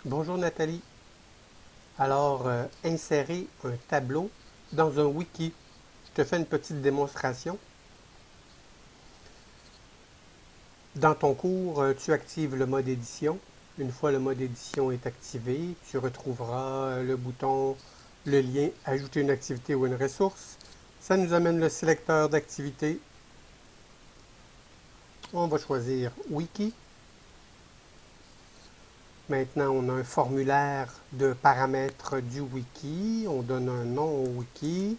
Bonjour Nathalie. Alors, insérer un tableau dans un wiki. Je te fais une petite démonstration. Dans ton cours, tu actives le mode édition. Une fois le mode édition est activé, tu retrouveras le bouton, le lien Ajouter une activité ou une ressource. Ça nous amène le sélecteur d'activités. On va choisir Wiki. Maintenant, on a un formulaire de paramètres du wiki. On donne un nom au wiki.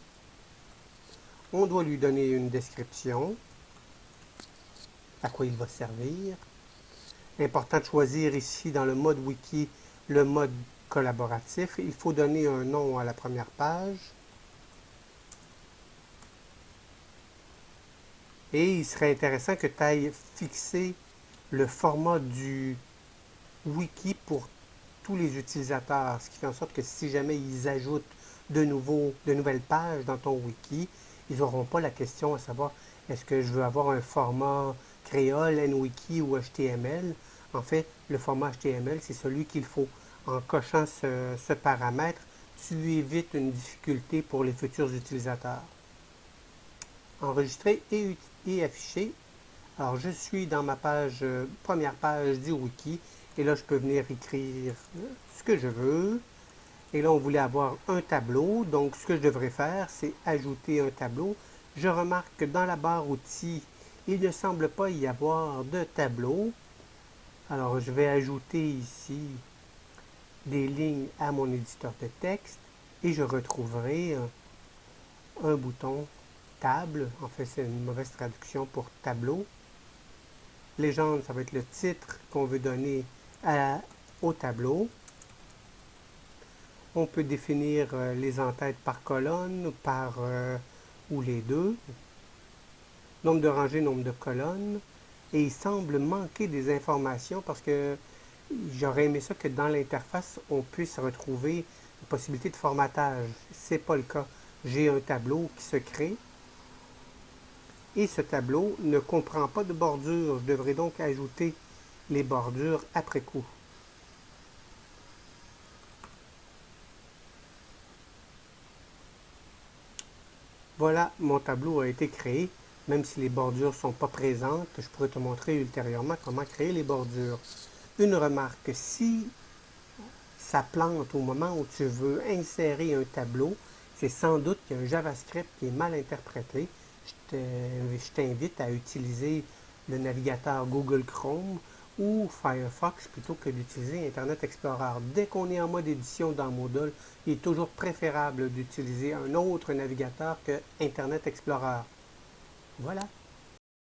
On doit lui donner une description, à quoi il va servir. Important de choisir ici dans le mode wiki le mode collaboratif. Il faut donner un nom à la première page. Et il serait intéressant que tu ailles fixer le format du wiki pour tous les utilisateurs, ce qui fait en sorte que si jamais ils ajoutent de nouvelles pages dans ton wiki, ils n'auront pas la question à savoir est-ce que je veux avoir un format créole, NWiki ou HTML. En fait, le format HTML, c'est celui qu'il faut. En cochant ce paramètre, tu évites une difficulté pour les futurs utilisateurs. Enregistrer et afficher. Alors, je suis dans ma page, première page du wiki. Et là, je peux venir écrire ce que je veux. Et là, on voulait avoir un tableau. Donc, ce que je devrais faire, c'est ajouter un tableau. Je remarque que dans la barre outils, il ne semble pas y avoir de tableau. Alors, je vais ajouter ici des lignes à mon éditeur de texte et je retrouverai un bouton table. En fait, c'est une mauvaise traduction pour tableau. Légende, ça va être le titre qu'on veut donner au tableau. On peut définir les entêtes par colonne ou les deux. Nombre de rangées, nombre de colonnes. Et il semble manquer des informations parce que j'aurais aimé ça que dans l'interface, on puisse retrouver la possibilité de formatage. Ce n'est pas le cas. J'ai un tableau qui se crée et ce tableau ne comprend pas de bordure. Je devrais donc ajouter les bordures après coup. Voilà, mon tableau a été créé. Même si les bordures ne sont pas présentes, je pourrais te montrer ultérieurement comment créer les bordures. Une remarque, si ça plante au moment où tu veux insérer un tableau, c'est sans doute qu'il y a un JavaScript qui est mal interprété. Je t'invite à utiliser le navigateur Google Chrome ou Firefox plutôt que d'utiliser Internet Explorer. Dès qu'on est en mode édition dans Moodle, il est toujours préférable d'utiliser un autre navigateur que Internet Explorer. Voilà.